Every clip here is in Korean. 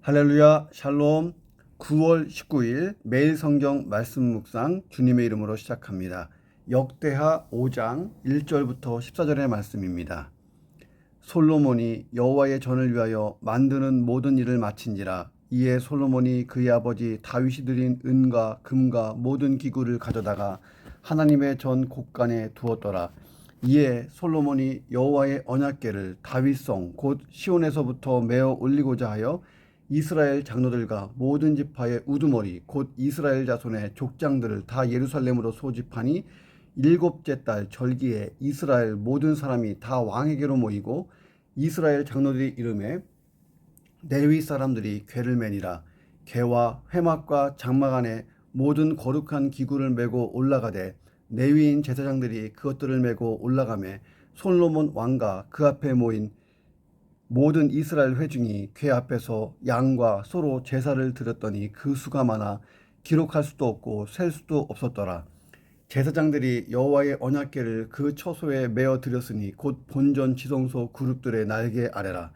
할렐루야, 샬롬. 9월 19일 매일 성경 말씀 묵상 주님의 이름으로 시작합니다. 역대하 5장 1절부터 14절의 말씀입니다. 솔로몬이 여호와의 전을 위하여 만드는 모든 일을 마친지라. 이에 솔로몬이 그의 아버지 다윗이 드린 은과 금과 모든 기구를 가져다가 하나님의 전 곳간에 두었더라. 이에 솔로몬이 여호와의 언약궤를 다윗성 곧 시온에서부터 메어 올리고자 하여 이스라엘 장로들과 모든 지파의 우두머리 곧 이스라엘 자손의 족장들을 다 예루살렘으로 소집하니 일곱째 달 절기에 이스라엘 모든 사람이 다 왕에게로 모이고 이스라엘 장로들이 이름에 레위 사람들이 궤를 매니라. 궤와 회막과 장막 안에 모든 거룩한 기구를 메고 올라가되 레위인 제사장들이 그것들을 메고 올라가매 솔로몬 왕과 그 앞에 모인 모든 이스라엘 회중이 궤 앞에서 양과 소로 제사를 드렸더니 그 수가 많아 기록할 수도 없고 셀 수도 없었더라. 제사장들이 여호와의 언약궤를 그 처소에 메어 드렸으니 곧 본전 지성소 그룹들의 날개 아래라.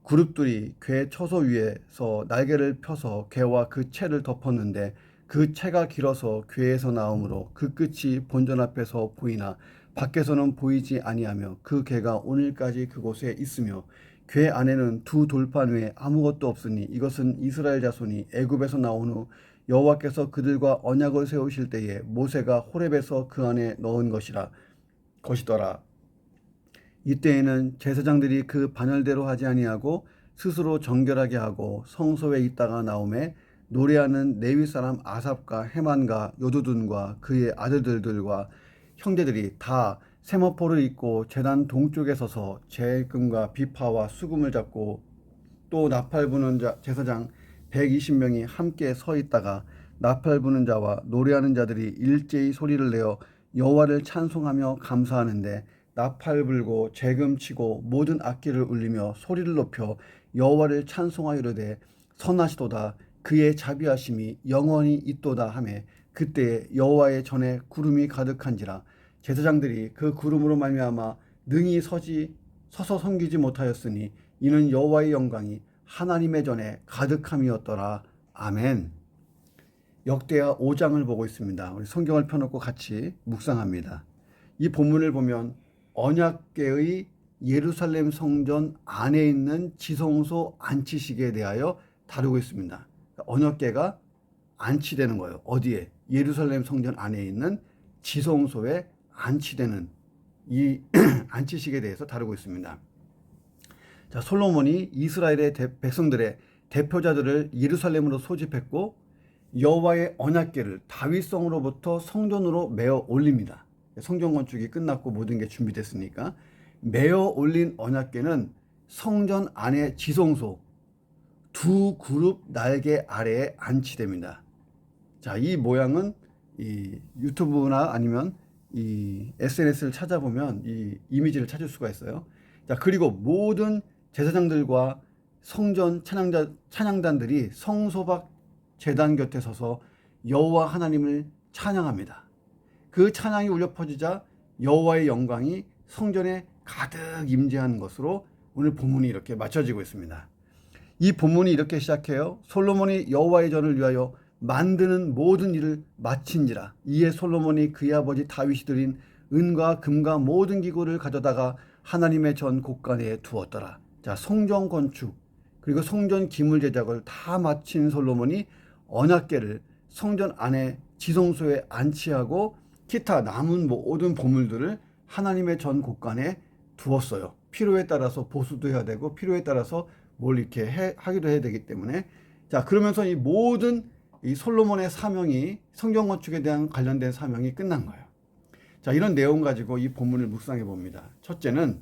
그룹들이 궤 처소 위에서 날개를 펴서 궤와 그 채를 덮었는데 그 채가 길어서 궤에서 나오므로 그 끝이 본전 앞에서 보이나 밖에서는 보이지 아니하며 그 궤가 오늘까지 그곳에 있으며 궤 안에는 두 돌판 외에 아무것도 없으니 이것은 이스라엘 자손이 애굽에서 나온 후 여호와께서 그들과 언약을 세우실 때에 모세가 호렙에서 그 안에 넣은 것이더라. 이때에는 제사장들이 그 반열대로 하지 아니하고 스스로 정결하게 하고 성소에 있다가 나오매 노래하는 레위 사람 아삽과 헤만과 요두둔과 그의 아들들과 형제들이 다 세마포를 입고 제단 동쪽에 서서 제금과 비파와 수금을 잡고 또 나팔 부는 제사장 120명이 함께 서 있다가 나팔 부는 자와 노래하는 자들이 일제히 소리를 내어 여호와를 찬송하며 감사하는데 나팔 불고 제금 치고 모든 악기를 울리며 소리를 높여 여호와를 찬송하이르되 선하시도다. 그의 자비하심이 영원히 있도다 하매 그때에 여호와의 전에 구름이 가득한지라. 제사장들이 그 구름으로 말미암아 능히 서서 섬기지 못하였으니 이는 여호와의 영광이 하나님의 전에 가득함이었더라. 아멘. 역대하 5장을 보고 있습니다. 우리 성경을 펴놓고 같이 묵상합니다. 이 본문을 보면 언약궤의 예루살렘 성전 안에 있는 지성소 안치식에 대하여 다루고 있습니다. 언약궤가 안치되는 거예요. 어디에? 예루살렘 성전 안에 있는 지성소에 안치되는 이 안치식에 대해서 다루고 있습니다. 자, 솔로몬이 이스라엘의 백성들의 대표자들을 예루살렘으로 소집했고 여호와의 언약궤를 다윗성으로부터 성전으로 메어 올립니다. 성전 건축이 끝났고 모든 게 준비됐으니까 메어 올린 언약궤는 성전 안의 지성소 두 그룹 날개 아래에 안치됩니다. 자, 이 모양은 이 유튜브나 아니면 이 SNS를 찾아보면 이 이미지를 찾을 수가 있어요. 자, 그리고 모든 제사장들과 성전 찬양단들이 성소 밖 제단 곁에 서서 여호와 하나님을 찬양합니다. 그 찬양이 울려 퍼지자 여호와의 영광이 성전에 가득 임재한 것으로 오늘 본문이 이렇게 맞춰지고 있습니다. 이 본문이 이렇게 시작해요. 솔로몬이 여호와의 전을 위하여 만드는 모든 일을 마친지라. 이에 솔로몬이 그의 아버지 다윗이 드린 은과 금과 모든 기구를 가져다가 하나님의 전 곳간에 두었더라. 자, 성전 건축 그리고 성전 기물 제작을 다 마친 솔로몬이 언약궤를 성전 안에 지성소에 안치하고 기타 남은 모든 보물들을 하나님의 전 곳간에 두었어요. 필요에 따라서 보수도 해야 되고 필요에 따라서 뭘 이렇게 하기도 해야 되기 때문에. 자, 그러면서 이 모든 이 솔로몬의 사명이 성전 건축에 대한 관련된 사명이 끝난 거예요. 자, 이런 내용 가지고 이 본문을 묵상해 봅니다. 첫째는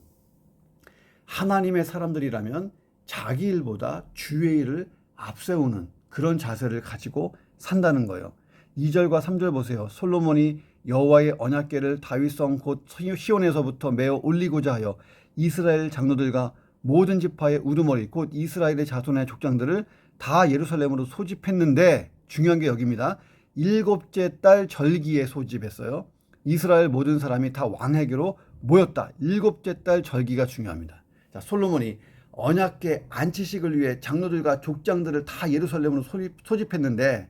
하나님의 사람들이라면 자기 일보다 주의 일을 앞세우는 그런 자세를 가지고 산다는 거예요. 2절과 3절 보세요. 솔로몬이 여호와의 언약궤를 다윗성 곧 시온에서부터 메어 올리고자 하여 이스라엘 장로들과 모든 지파의 우두머리 곧 이스라엘의 자손의 족장들을 다 예루살렘으로 소집했는데 중요한 게 여기입니다. 일곱째 달 절기에 소집했어요. 이스라엘 모든 사람이 다 왕에게로 모였다. 일곱째 달 절기가 중요합니다. 자, 솔로몬이 언약궤 안치식을 위해 장로들과 족장들을 다 예루살렘으로 소집했는데,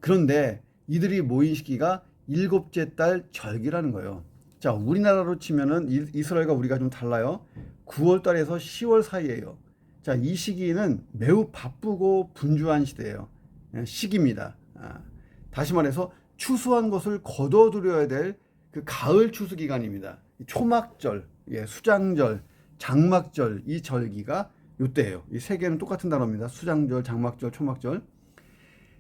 그런데 이들이 모인 시기가 일곱째 달 절기라는 거예요. 자, 우리나라로 치면은 이스라엘과 우리가 좀 달라요. 9월 달에서 10월 사이예요. 자, 이 시기는 매우 바쁘고 분주한 시기입니다. 다시 말해서 추수한 것을 거둬들여야 될 그 가을 추수 기간입니다. 초막절, 수장절, 장막절, 이 절기가 요때예요. 이 세 개는 똑같은 단어입니다. 수장절, 장막절, 초막절.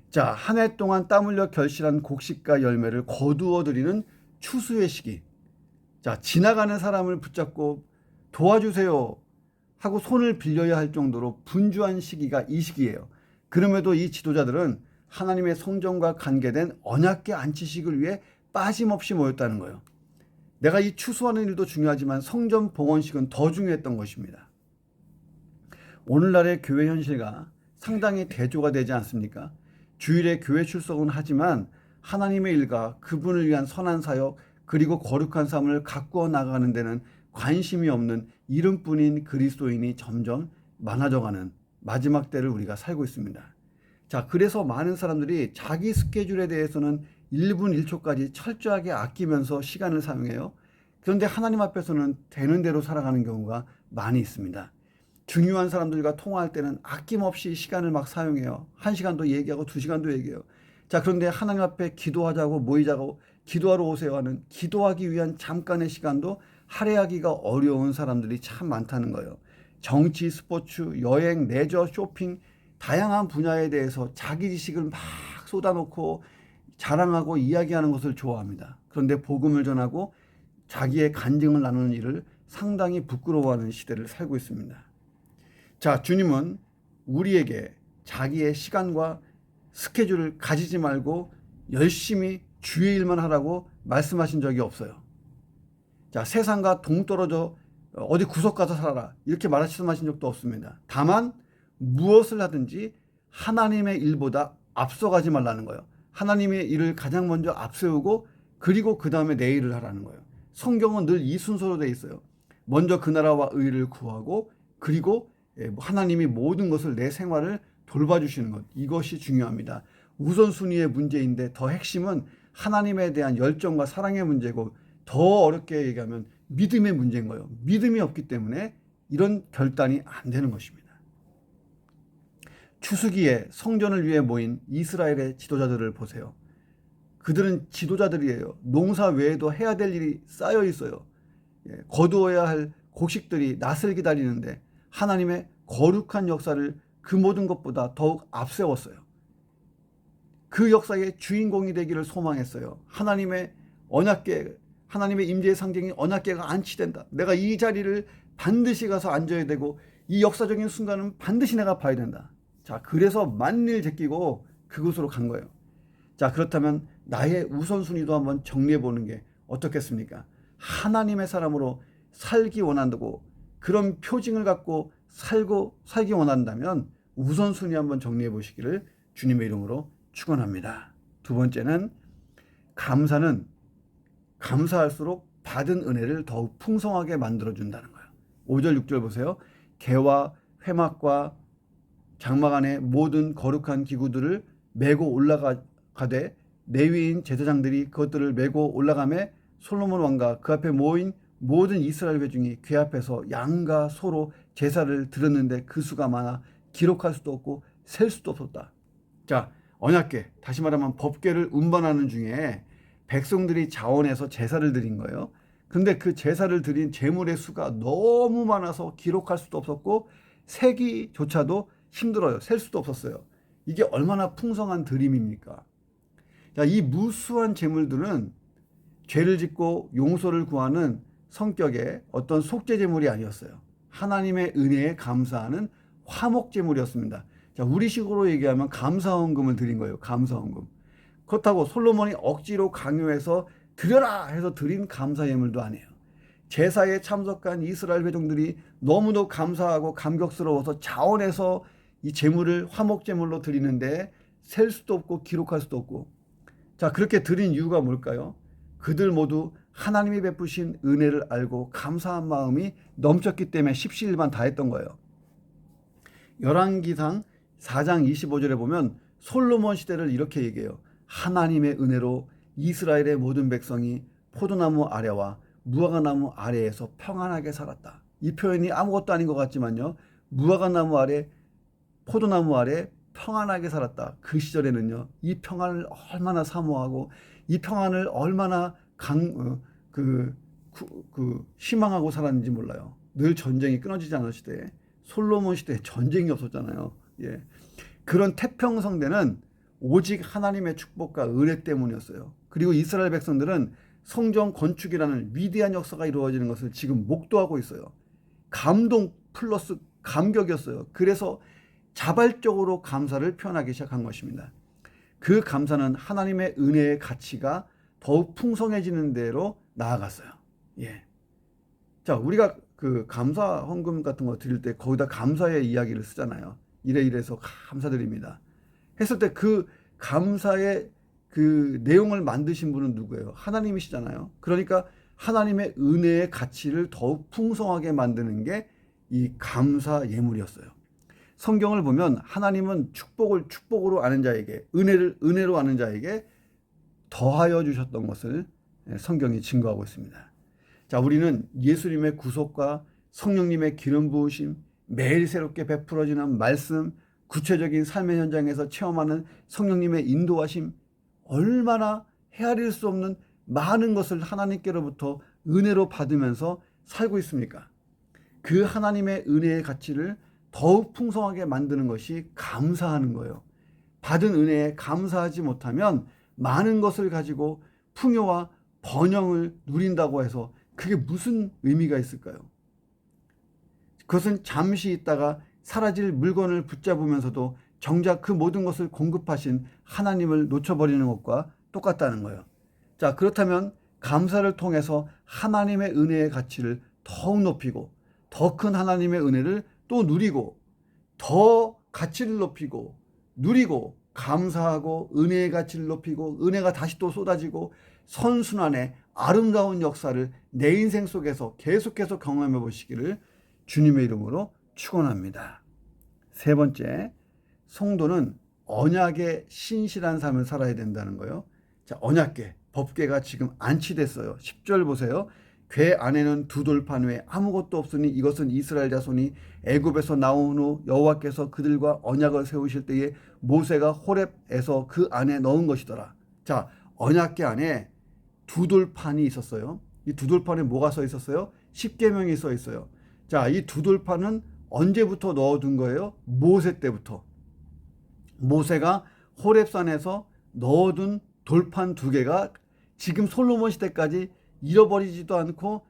자, 한 해 동안 땀 흘려 결실한 곡식과 열매를 거두어 드리는 추수의 시기. 자, 지나가는 사람을 붙잡고 도와주세요 하고 손을 빌려야 할 정도로 분주한 시기가 이 시기예요. 그럼에도 이 지도자들은 하나님의 성전과 관계된 언약궤 안치식을 위해 빠짐없이 모였다는 거예요. 내가 이 추수하는 일도 중요하지만 성전 봉헌식은 더 중요했던 것입니다. 오늘날의 교회 현실과 상당히 대조가 되지 않습니까? 주일에 교회 출석은 하지만 하나님의 일과 그분을 위한 선한 사역, 그리고 거룩한 삶을 가꾸어 나가는 데는 관심이 없는 이름뿐인 그리스도인이 점점 많아져가는 마지막 때를 우리가 살고 있습니다. 자, 그래서 많은 사람들이 자기 스케줄에 대해서는 1분 1초까지 철저하게 아끼면서 시간을 사용해요. 그런데 하나님 앞에서는 되는 대로 살아가는 경우가 많이 있습니다. 중요한 사람들과 통화할 때는 아낌없이 시간을 막 사용해요. 1시간도 얘기하고 2시간도 얘기해요. 자, 그런데 하나님 앞에 기도하자고 모이자고 기도하러 오세요 하는 기도하기 위한 잠깐의 시간도 할애하기가 어려운 사람들이 참 많다는 거예요. 정치, 스포츠, 여행, 레저, 쇼핑, 다양한 분야에 대해서 자기 지식을 막 쏟아놓고 자랑하고 이야기하는 것을 좋아합니다. 그런데 복음을 전하고 자기의 간증을 나누는 일을 상당히 부끄러워하는 시대를 살고 있습니다. 자, 주님은 우리에게 자기의 시간과 스케줄을 가지지 말고 열심히 주의 일만 하라고 말씀하신 적이 없어요. 자, 세상과 동떨어져 어디 구석 가서 살아라 이렇게 말씀하신 적도 없습니다. 다만 무엇을 하든지 하나님의 일보다 앞서가지 말라는 거예요. 하나님의 일을 가장 먼저 앞세우고 그리고 그 다음에 내 일을 하라는 거예요. 성경은 늘 이 순서로 돼 있어요. 먼저 그 나라와 의를 구하고 그리고 하나님이 모든 것을 내 생활을 돌봐주시는 것, 이것이 중요합니다. 우선순위의 문제인데 더 핵심은 하나님에 대한 열정과 사랑의 문제고, 더 어렵게 얘기하면 믿음의 문제인 거예요. 믿음이 없기 때문에 이런 결단이 안 되는 것입니다. 추수기에 성전을 위해 모인 이스라엘의 지도자들을 보세요. 그들은 지도자들이에요. 농사 외에도 해야 될 일이 쌓여 있어요. 거두어야 할 곡식들이 낫을 기다리는데 하나님의 거룩한 역사를 그 모든 것보다 더욱 앞세웠어요. 그 역사의 주인공이 되기를 소망했어요. 하나님의 언약궤, 하나님의 임재의 상징이 언약궤가 안치된다. 내가 이 자리를 반드시 가서 앉아야 되고 이 역사적인 순간은 반드시 내가 봐야 된다. 자, 그래서 만일 제끼고 그곳으로 간 거예요. 자, 그렇다면 나의 우선순위도 한번 정리해 보는 게 어떻겠습니까? 하나님의 사람으로 살기 원한다고 그런 표징을 갖고 살기 원한다면 우선순위 한번 정리해 보시기를 주님의 이름으로 축원합니다. 두 번째는 감사는 감사할수록 받은 은혜를 더욱 풍성하게 만들어준다는 거예요. 5절 6절 보세요. 개와 회막과 장막 안에 모든 거룩한 기구들을 메고 올라가되 레위인 제사장들이 그것들을 메고 올라가매 솔로몬 왕과 그 앞에 모인 모든 이스라엘 회중이 궤 앞에서 양과 소로 제사를 드렸는데 그 수가 많아 기록할 수도 없고 셀 수도 없었다. 자, 언약궤, 다시 말하면 법궤를 운반하는 중에 백성들이 자원해서 제사를 드린 거예요. 근데 그 제사를 드린 제물의 수가 너무 많아서 기록할 수도 없었고 세기조차도 힘들어요. 셀 수도 없었어요. 이게 얼마나 풍성한 드림입니까? 자, 이 무수한 제물들은 죄를 짓고 용서를 구하는 성격의 어떤 속죄 제물이 아니었어요. 하나님의 은혜에 감사하는 화목 제물이었습니다. 자, 우리식으로 얘기하면 감사헌금을 드린 거예요. 감사헌금. 그렇다고 솔로몬이 억지로 강요해서 드려라 해서 드린 감사 예물도 아니에요. 제사에 참석한 이스라엘 회중들이 너무도 감사하고 감격스러워서 자원해서 이 제물을 화목 제물로 드리는데 셀 수도 없고 기록할 수도 없고. 자, 그렇게 드린 이유가 뭘까요? 그들 모두 하나님이 베푸신 은혜를 알고 감사한 마음이 넘쳤기 때문에 십시일반 다 했던 거예요. 열왕기상 4장 25절에 보면 솔로몬 시대를 이렇게 얘기해요. 하나님의 은혜로 이스라엘의 모든 백성이 포도나무 아래와 무화과나무 아래에서 평안하게 살았다. 이 표현이 아무것도 아닌 것 같지만요. 무화과나무 아래, 포도나무 아래 평안하게 살았다. 그 시절에는요. 이 평안을 얼마나 사모하고 이 평안을 얼마나 희망하고 살았는지 몰라요. 늘 전쟁이 끊어지지 않은 시대에, 솔로몬 시대에 전쟁이 없었잖아요. 예. 그런 태평성대는 오직 하나님의 축복과 은혜 때문이었어요. 그리고 이스라엘 백성들은 성전 건축이라는 위대한 역사가 이루어지는 것을 지금 목도하고 있어요. 감동 플러스 감격이었어요. 그래서 자발적으로 감사를 표현하기 시작한 것입니다. 그 감사는 하나님의 은혜의 가치가 더욱 풍성해지는 대로 나아갔어요. 예. 자, 우리가 그 감사 헌금 같은 거 드릴 때 거기다 감사의 이야기를 쓰잖아요. 이래서 감사드립니다. 했을 때 그 감사의 그 내용을 만드신 분은 누구예요? 하나님이시잖아요. 그러니까 하나님의 은혜의 가치를 더욱 풍성하게 만드는 게 이 감사 예물이었어요. 성경을 보면 하나님은 축복을 축복으로 아는 자에게, 은혜를 은혜로 아는 자에게 더하여 주셨던 것을 성경이 증거하고 있습니다. 자, 우리는 예수님의 구속과 성령님의 기름 부으심, 매일 새롭게 베풀어지는 말씀, 구체적인 삶의 현장에서 체험하는 성령님의 인도하심, 얼마나 헤아릴 수 없는 많은 것을 하나님께로부터 은혜로 받으면서 살고 있습니까? 그 하나님의 은혜의 가치를 더욱 풍성하게 만드는 것이 감사하는 거예요. 받은 은혜에 감사하지 못하면 많은 것을 가지고 풍요와 번영을 누린다고 해서 그게 무슨 의미가 있을까요? 그것은 잠시 있다가 사라질 물건을 붙잡으면서도 정작 그 모든 것을 공급하신 하나님을 놓쳐버리는 것과 똑같다는 거예요. 자, 그렇다면 감사를 통해서 하나님의 은혜의 가치를 더욱 높이고 더 큰 하나님의 은혜를 또 누리고 더 가치를 높이고 누리고 감사하고 은혜의 가치를 높이고 은혜가 다시 또 쏟아지고 선순환의 아름다운 역사를 내 인생 속에서 계속해서 경험해 보시기를 주님의 이름으로 축원합니다. 세 번째, 성도는 언약의 신실한 삶을 살아야 된다는 거예요. 자, 언약궤, 법궤가 지금 안치됐어요. 10절 보세요. 궤 안에는 두 돌판 외에 아무것도 없으니 이것은 이스라엘 자손이 애굽에서 나온 후 여호와께서 그들과 언약을 세우실 때에 모세가 호렙에서 그 안에 넣은 것이더라. 자, 언약궤 안에 두 돌판이 있었어요. 이 두 돌판에 뭐가 써 있었어요? 십계명이 써 있어요. 자, 이 두 돌판은 언제부터 넣어둔 거예요? 모세 때부터. 모세가 호렙산에서 넣어둔 돌판 두 개가 지금 솔로몬 시대까지 잃어버리지도 않고,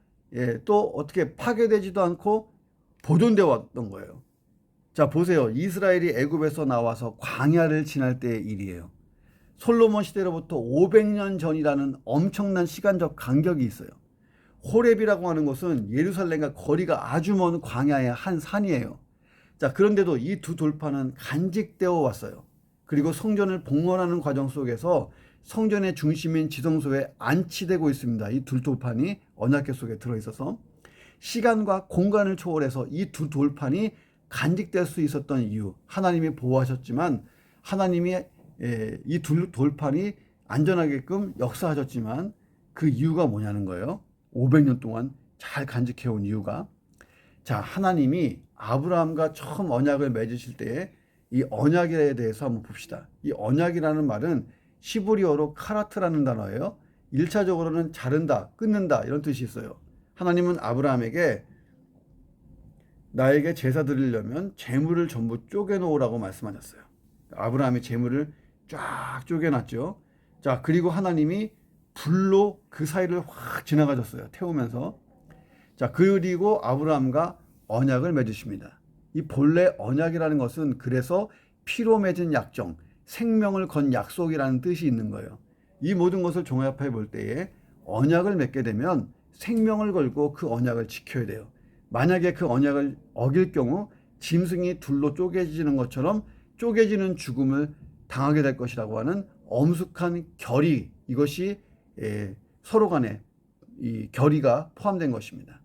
또 어떻게 파괴되지도 않고 보존되어 왔던 거예요. 자, 보세요. 이스라엘이 애굽에서 나와서 광야를 지날 때의 일이에요. 솔로몬 시대로부터 500년 전이라는 엄청난 시간적 간격이 있어요. 호렙이라고 하는 것은 예루살렘과 거리가 아주 먼 광야의 한 산이에요. 자, 그런데도 이 두 돌판은 간직되어 왔어요. 그리고 성전을 봉헌하는 과정 속에서 성전의 중심인 지성소에 안치되고 있습니다. 이 두 돌판이 언약궤 속에 들어있어서 시간과 공간을 초월해서 이 두 돌판이 간직될 수 있었던 이유, 하나님이 보호하셨지만 하나님이 이 두 돌판이 안전하게끔 역사하셨지만 그 이유가 뭐냐는 거예요. 500년 동안 잘 간직해온 이유가, 자, 하나님이 아브라함과 처음 언약을 맺으실 때에 이 언약에 대해서 한번 봅시다. 이 언약이라는 말은 시브리어로 카라트라는 단어예요. 1차적으로는 자른다, 끊는다 이런 뜻이 있어요. 하나님은 아브라함에게 나에게 제사 드리려면 재물을 전부 쪼개놓으라고 말씀하셨어요. 아브라함이 재물을 쫙 쪼개놨죠. 자, 그리고 하나님이 불로 그 사이를 확 지나가셨어요. 태우면서. 자, 그리고 아브라함과 언약을 맺으십니다. 이 본래 언약이라는 것은 그래서 피로 맺은 약정, 생명을 건 약속이라는 뜻이 있는 거예요. 이 모든 것을 종합해 볼 때에 언약을 맺게 되면 생명을 걸고 그 언약을 지켜야 돼요. 만약에 그 언약을 어길 경우 짐승이 둘로 쪼개지는 것처럼 쪼개지는 죽음을 당하게 될 것이라고 하는 엄숙한 결의, 이것이 서로 간에 이 결의가 포함된 것입니다.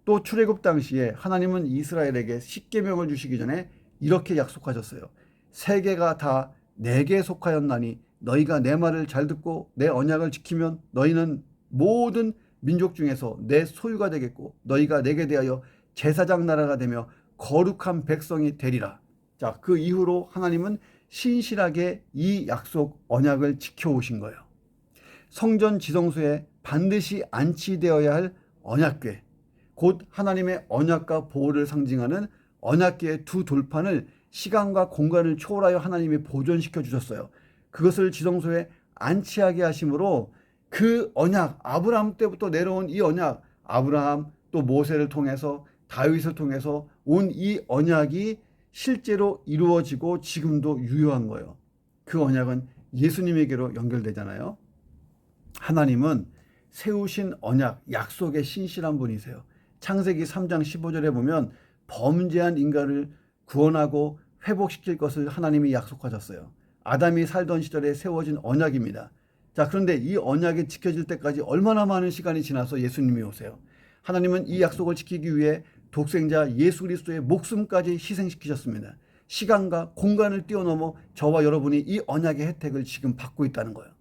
또 출애굽 당시에 하나님은 이스라엘에게 십계명을 주시기 전에 이렇게 약속하셨어요. 세계가 다 내게 속하였나니 너희가 내 말을 잘 듣고 내 언약을 지키면 너희는 모든 민족 중에서 내 소유가 되겠고 너희가 내게 대하여 제사장 나라가 되며 거룩한 백성이 되리라. 자, 그 이후로 하나님은 신실하게 이 약속 언약을 지켜오신 거예요. 성전 지성소에 반드시 안치되어야 할 언약궤, 곧 하나님의 언약과 보호를 상징하는 언약궤의 두 돌판을 시간과 공간을 초월하여 하나님이 보존시켜 주셨어요. 그것을 지성소에 안치하게 하심으로 그 언약, 아브라함 때부터 내려온 이 언약, 아브라함 또 모세를 통해서 다윗을 통해서 온 이 언약이 실제로 이루어지고 지금도 유효한 거예요. 그 언약은 예수님에게로 연결되잖아요. 하나님은 세우신 언약, 약속의 신실한 분이세요. 창세기 3장 15절에 보면 범죄한 인간을 구원하고 회복시킬 것을 하나님이 약속하셨어요. 아담이 살던 시절에 세워진 언약입니다. 자, 그런데 이 언약이 지켜질 때까지 얼마나 많은 시간이 지나서 예수님이 오세요. 하나님은 이 약속을 지키기 위해 독생자 예수 그리스도의 목숨까지 희생시키셨습니다. 시간과 공간을 뛰어넘어 저와 여러분이 이 언약의 혜택을 지금 받고 있다는 거예요.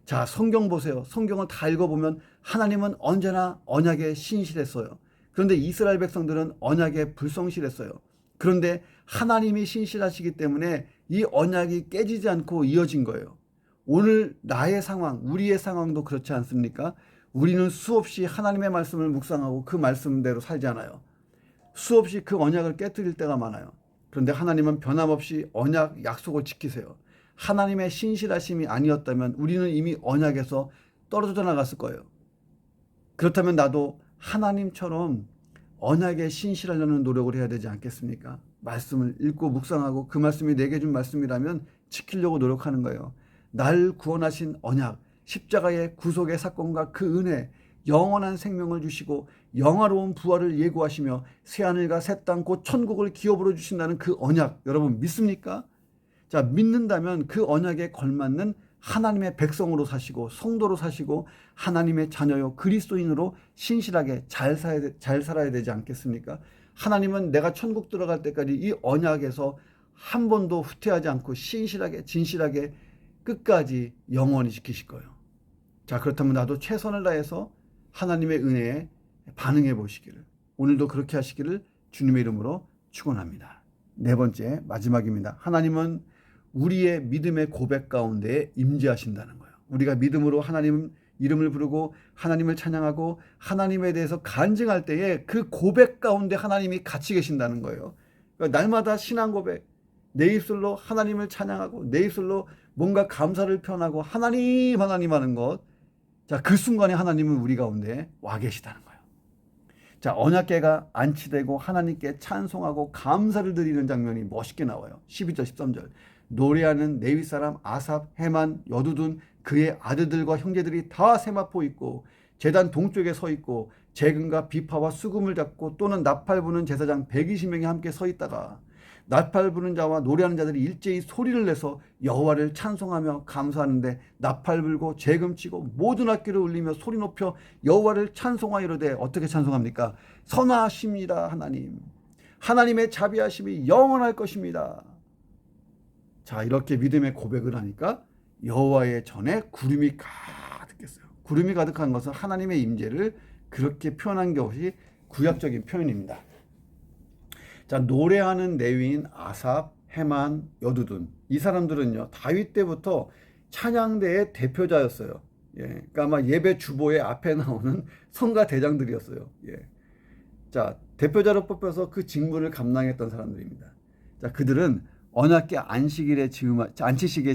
자, 성경 보세요. 성경을 다 읽어보면 하나님은 언제나 언약에 신실했어요. 그런데 이스라엘 백성들은 언약에 불성실했어요. 그런데 하나님이 신실하시기 때문에 이 언약이 깨지지 않고 이어진 거예요. 오늘 나의 상황, 우리의 상황도 그렇지 않습니까? 우리는 수없이 하나님의 말씀을 묵상하고 그 말씀대로 살잖아요. 수없이 그 언약을 깨뜨릴 때가 많아요. 그런데 하나님은 변함없이 언약 약속을 지키세요. 하나님의 신실하심이 아니었다면 우리는 이미 언약에서 떨어져 나갔을 거예요. 그렇다면 나도 하나님처럼 언약에 신실하려는 노력을 해야 되지 않겠습니까? 말씀을 읽고 묵상하고 그 말씀이 내게 준 말씀이라면 지키려고 노력하는 거예요. 날 구원하신 언약, 십자가의 구속의 사건과 그 은혜, 영원한 생명을 주시고 영화로운 부활을 예고하시며 새하늘과 새 땅 곧 천국을 기업으로 주신다는 그 언약, 여러분 믿습니까? 자, 믿는다면 그 언약에 걸맞는 하나님의 백성으로 사시고 성도로 사시고 하나님의 자녀요 그리스도인으로 신실하게 잘 살아야 되지 않겠습니까? 하나님은 내가 천국 들어갈 때까지 이 언약에서 한 번도 후퇴하지 않고 신실하게 진실하게 끝까지 영원히 지키실 거예요. 자, 그렇다면 나도 최선을 다해서 하나님의 은혜에 반응해 보시기를, 오늘도 그렇게 하시기를 주님의 이름으로 축원합니다. 네 번째, 마지막입니다. 하나님은 우리의 믿음의 고백 가운데 임재하신다는 거예요. 우리가 믿음으로 하나님 이름을 부르고 하나님을 찬양하고 하나님에 대해서 간증할 때에 그 고백 가운데 하나님이 같이 계신다는 거예요. 그러니까 날마다 신앙 고백, 내 입술로 하나님을 찬양하고 내 입술로 뭔가 감사를 표현하고 하나님 하는 것, 자, 그 순간에 하나님은 우리 가운데 와 계시다는 거예요. 자, 언약궤가 안치되고 하나님께 찬송하고 감사를 드리는 장면이 멋있게 나와요. 12절 13절. 노래하는 레위 사람 아삽, 헤만, 여두둔 그의 아들들과 형제들이 다 세마포 있고 제단 동쪽에 서 있고 재금과 비파와 수금을 잡고 또는 나팔 부는 제사장 120명이 함께 서 있다가 나팔 부는 자와 노래하는 자들이 일제히 소리를 내서 여호와를 찬송하며 감사하는데 나팔 불고 재금 치고 모든 악기를 울리며 소리 높여 여호와를 찬송하이로되 어떻게 찬송합니까? 선하십니다. 하나님, 하나님의 자비하심이 영원할 것입니다. 자, 이렇게 믿음의 고백을 하니까 여호와의 전에 구름이 가득했어요. 구름이 가득한 것은 하나님의 임재를 그렇게 표현한 것이 구약적인 표현입니다. 자, 노래하는 레위인 아삽, 헤만, 여두둔, 이 사람들은요 다윗 때부터 찬양대의 대표자였어요. 예, 그러니까 아마 예배 주보의 앞에 나오는 성가 대장들이었어요. 예. 자, 대표자로 뽑혀서 그 직무를 감당했던 사람들입니다. 자, 그들은 언약궤 안치시기에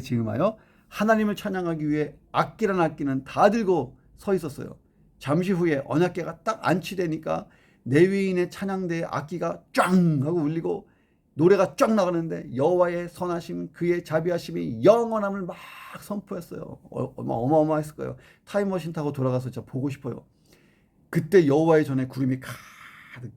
즈음하여 하나님을 찬양하기 위해 악기란 악기는 다 들고 서 있었어요. 잠시 후에 언약궤가 딱 안치되니까 레위인의 찬양대의 악기가 쫙 하고 울리고 노래가 쫙 나가는데 여호와의 선하심 그의 자비하심이 영원함을 막 선포했어요. 어마어마했을 거예요. 타임머신 타고 돌아가서 진짜 보고 싶어요. 그때 여호와의 전에 구름이 가득,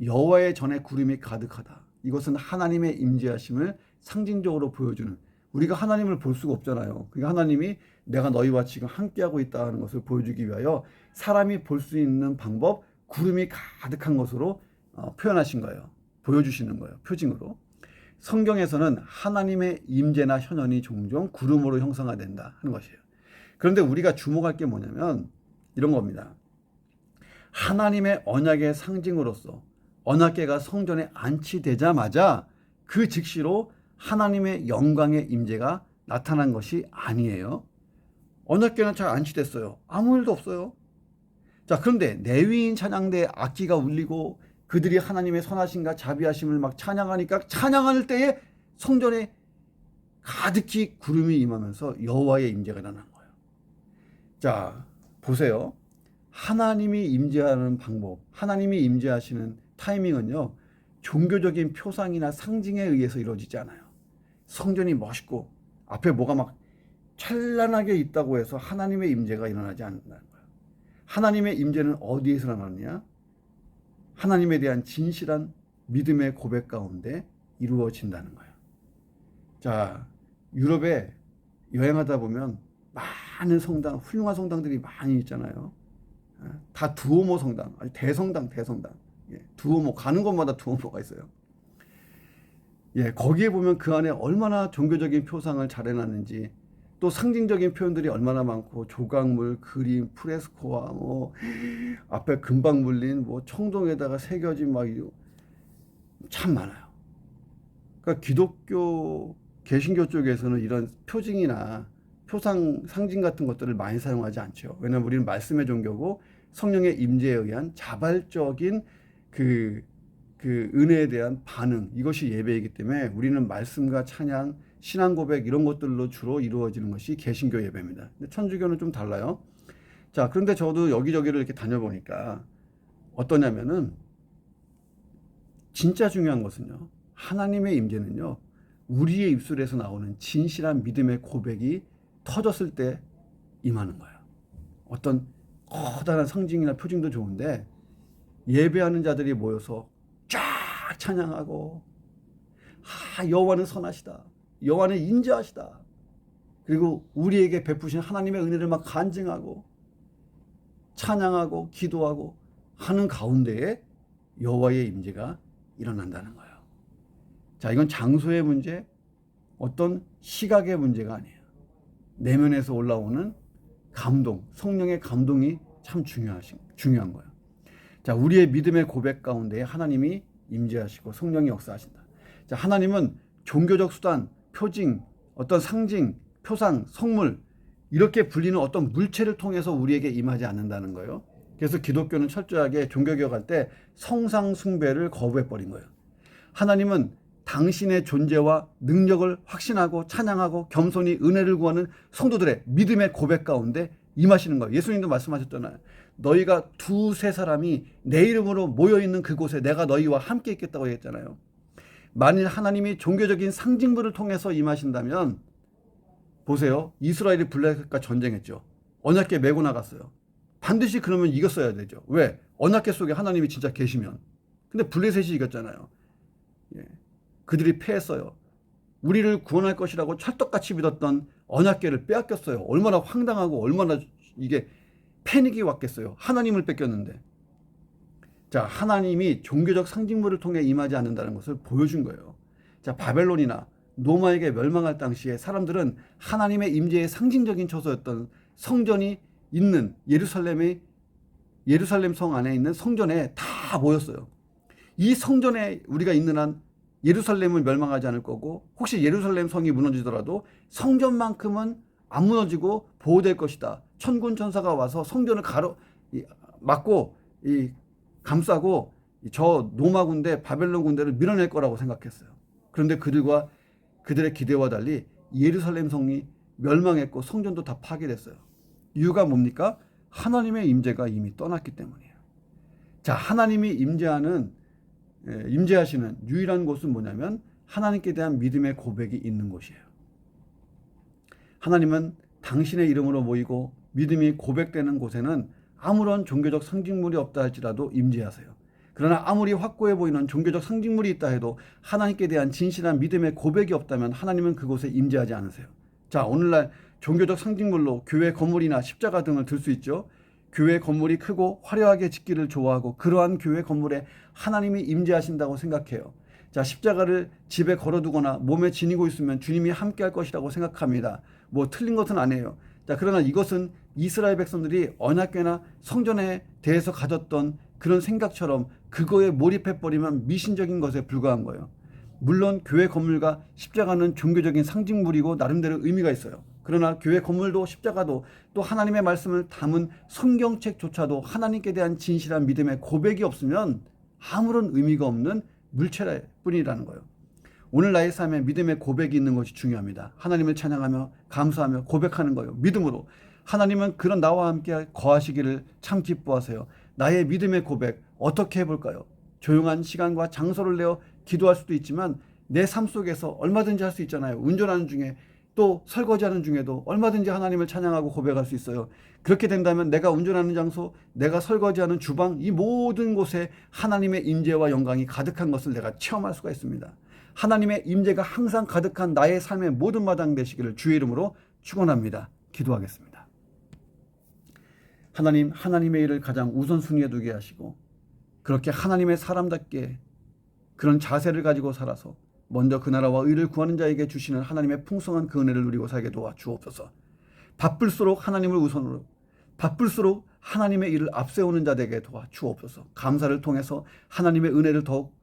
여호와의 전에 구름이 가득하다. 이것은 하나님의 임재하심을 상징적으로 보여주는, 우리가 하나님을 볼 수가 없잖아요. 그러니까 하나님이 내가 너희와 지금 함께하고 있다는 것을 보여주기 위하여 사람이 볼 수 있는 방법, 구름이 가득한 것으로 표현하신 거예요. 보여주시는 거예요. 표징으로. 성경에서는 하나님의 임재나 현현이 종종 구름으로 형상화된다 하는 것이에요. 그런데 우리가 주목할 게 뭐냐면 이런 겁니다. 하나님의 언약의 상징으로서 언약궤가 성전에 안치되자마자 그 즉시로 하나님의 영광의 임재가 나타난 것이 아니에요. 언약궤는 잘 안치됐어요. 아무 일도 없어요. 자, 그런데 레위인 찬양대 악기가 울리고 그들이 하나님의 선하심과 자비하심을 막 찬양하니까 찬양할 때에 성전에 가득히 구름이 임하면서 여호와의 임재가 일어난 거예요. 자, 보세요. 하나님이 임재하는 방법, 하나님이 임재하시는 타이밍은요, 종교적인 표상이나 상징에 의해서 이루어지지 않아요. 성전이 멋있고 앞에 뭐가 막 찬란하게 있다고 해서 하나님의 임재가 일어나지 않는다는 거예요. 하나님의 임재는 어디에서 일어나느냐? 하나님에 대한 진실한 믿음의 고백 가운데 이루어진다는 거예요. 자, 유럽에 여행하다 보면 많은 성당, 훌륭한 성당들이 많이 있잖아요. 다 두오모 성당, 아주 대성당. 예, 두오모, 가는 곳마다 두오모가 있어요. 예, 거기에 보면 그 안에 얼마나 종교적인 표상을 잘 해놨는지, 또 상징적인 표현들이 얼마나 많고, 조각물, 그림, 프레스코와 뭐 앞에 금방 물린 뭐 청동에다가 새겨진 막 참 많아요. 그러니까 기독교, 개신교 쪽에서는 이런 표징이나 표상, 상징 같은 것들을 많이 사용하지 않죠. 왜냐하면 우리는 말씀의 종교고 성령의 임재에 의한 자발적인 그 은혜에 대한 반응, 이것이 예배이기 때문에 우리는 말씀과 찬양, 신앙 고백 이런 것들로 주로 이루어지는 것이 개신교 예배입니다. 근데 천주교는 좀 달라요. 자, 그런데 저도 여기저기를 이렇게 다녀보니까 어떠냐면은 진짜 중요한 것은요, 하나님의 임재는요, 우리의 입술에서 나오는 진실한 믿음의 고백이 터졌을 때 임하는 거예요. 어떤 커다란 상징이나 표징도 좋은데 예배하는 자들이 모여서 쫙 찬양하고, 여호와는 선하시다, 여호와는 인자하시다, 그리고 우리에게 베푸신 하나님의 은혜를 막 간증하고 찬양하고 기도하고 하는 가운데에 여호와의 임재가 일어난다는 거예요. 자, 이건 장소의 문제, 어떤 시각의 문제가 아니에요. 내면에서 올라오는 감동, 성령의 감동이 참 중요한 거예요. 자, 우리의 믿음의 고백 가운데 하나님이 임재하시고 성령이 역사하신다. 자, 하나님은 종교적 수단, 표징, 어떤 상징, 표상, 성물, 이렇게 불리는 어떤 물체를 통해서 우리에게 임하지 않는다는 거예요. 그래서 기독교는 철저하게 종교개혁할 때 성상 숭배를 거부해버린 거예요. 하나님은 당신의 존재와 능력을 확신하고 찬양하고 겸손히 은혜를 구하는 성도들의 믿음의 고백 가운데 임하시는 거예요. 예수님도 말씀하셨잖아요. 너희가 두세 사람이 내 이름으로 모여있는 그곳에 내가 너희와 함께 있겠다고 했잖아요. 만일 하나님이 종교적인 상징물을 통해서 임하신다면, 보세요. 이스라엘이 블레셋과 전쟁했죠. 언약궤 메고 나갔어요. 반드시 그러면 이겼어야 되죠. 왜? 언약궤 속에 하나님이 진짜 계시면. 근데 블레셋이 이겼잖아요. 예. 그들이 패했어요. 우리를 구원할 것이라고 찰떡같이 믿었던 언약궤를 빼앗겼어요. 얼마나 황당하고 얼마나 이게 패닉이 왔겠어요. 하나님을 뺏겼는데. 자, 하나님이 종교적 상징물을 통해 임하지 않는다는 것을 보여준 거예요. 자, 바벨론이나 로마에게 멸망할 당시에 사람들은 하나님의 임재의 상징적인 처소였던 성전이 있는 예루살렘 성 안에 있는 성전에 다 모였어요. 이 성전에 우리가 있는 한 예루살렘은 멸망하지 않을 거고, 혹시 예루살렘 성이 무너지더라도 성전만큼은 안 무너지고 보호될 것이다. 천군 천사가 와서 성전을 막고 감싸고 저 로마 군대, 바벨론 군대를 밀어낼 거라고 생각했어요. 그런데 그들의 기대와 달리 예루살렘 성이 멸망했고 성전도 다 파괴됐어요. 이유가 뭡니까? 하나님의 임재가 이미 떠났기 때문이에요. 자, 하나님이 임재하시는 유일한 곳은 뭐냐면 하나님께 대한 믿음의 고백이 있는 곳이에요. 하나님은 당신의 이름으로 모이고 믿음이 고백되는 곳에는 아무런 종교적 상징물이 없다 할지라도 임재하세요. 그러나 아무리 확고해 보이는 종교적 상징물이 있다 해도 하나님께 대한 진실한 믿음의 고백이 없다면 하나님은 그곳에 임재하지 않으세요. 자, 오늘날 종교적 상징물로 교회 건물이나 십자가 등을 들 수 있죠. 교회 건물이 크고 화려하게 짓기를 좋아하고 그러한 교회 건물에 하나님이 임재하신다고 생각해요. 자, 십자가를 집에 걸어두거나 몸에 지니고 있으면 주님이 함께 할 것이라고 생각합니다. 뭐 틀린 것은 아니에요. 자, 그러나 이것은 이스라엘 백성들이 언약궤나 성전에 대해서 가졌던 그런 생각처럼 그거에 몰입해버리면 미신적인 것에 불과한 거예요. 물론 교회 건물과 십자가는 종교적인 상징물이고 나름대로 의미가 있어요. 그러나 교회 건물도 십자가도 또 하나님의 말씀을 담은 성경책조차도 하나님께 대한 진실한 믿음의 고백이 없으면 아무런 의미가 없는 물체일 뿐이라는 거예요. 오늘 나의 삶에 믿음의 고백이 있는 것이 중요합니다. 하나님을 찬양하며 감사하며 고백하는 거예요. 믿음으로. 하나님은 그런 나와 함께 거하시기를 참 기뻐하세요. 나의 믿음의 고백 어떻게 해볼까요? 조용한 시간과 장소를 내어 기도할 수도 있지만 내 삶 속에서 얼마든지 할 수 있잖아요. 운전하는 중에 또 설거지하는 중에도 얼마든지 하나님을 찬양하고 고백할 수 있어요. 그렇게 된다면 내가 운전하는 장소, 내가 설거지하는 주방, 이 모든 곳에 하나님의 임재와 영광이 가득한 것을 내가 체험할 수가 있습니다. 하나님의 임재가 항상 가득한 나의 삶의 모든 마당 되시기를 주의 이름으로 축원합니다. 기도하겠습니다. 하나님, 하나님의 일을 가장 우선순위에 두게 하시고 그렇게 하나님의 사람답게 그런 자세를 가지고 살아서 먼저 그 나라와 의를 구하는 자에게 주시는 하나님의 풍성한 그 은혜를 누리고 살게 도와 주옵소서. 바쁠수록 하나님을 우선으로, 바쁠수록 하나님의 일을 앞세우는 자에게 도와 주옵소서. 감사를 통해서 하나님의 은혜를 더욱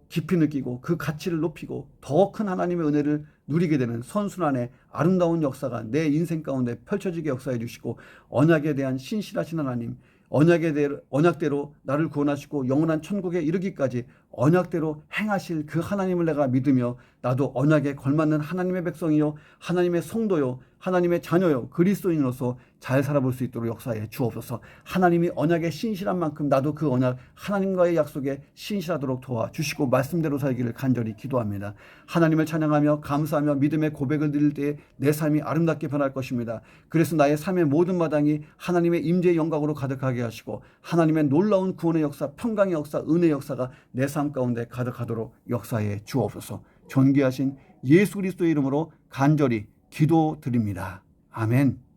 깊이 느끼고 그 가치를 높이고 더 큰 하나님의 은혜를 누리게 되는 선순환의 아름다운 역사가 내 인생 가운데 펼쳐지게 역사해 주시고 언약에 대한 신실하신 하나님, 언약대로 나를 구원하시고 영원한 천국에 이르기까지 언약대로 행하실 그 하나님을 내가 믿으며 나도 언약에 걸맞는 하나님의 백성이요 하나님의 성도요 하나님의 자녀요 그리스도인으로서 잘 살아볼 수 있도록 역사해 주옵소서. 하나님이 언약에 신실한 만큼 나도 그 언약 하나님과의 약속에 신실하도록 도와주시고 말씀대로 살기를 간절히 기도합니다. 하나님을 찬양하며 감사하며 믿음의 고백을 드릴 때에 내 삶이 아름답게 변할 것입니다. 그래서 나의 삶의 모든 마당이 하나님의 임재의 영광으로 가득하게 하시고 하나님의 놀라운 구원의 역사, 평강의 역사, 은혜의 역사가 내 삶 가운데 가득하도록 역사해 주옵소서. 존귀하신 예수 그리스도의 이름으로 간절히 기도드립니다. 아멘.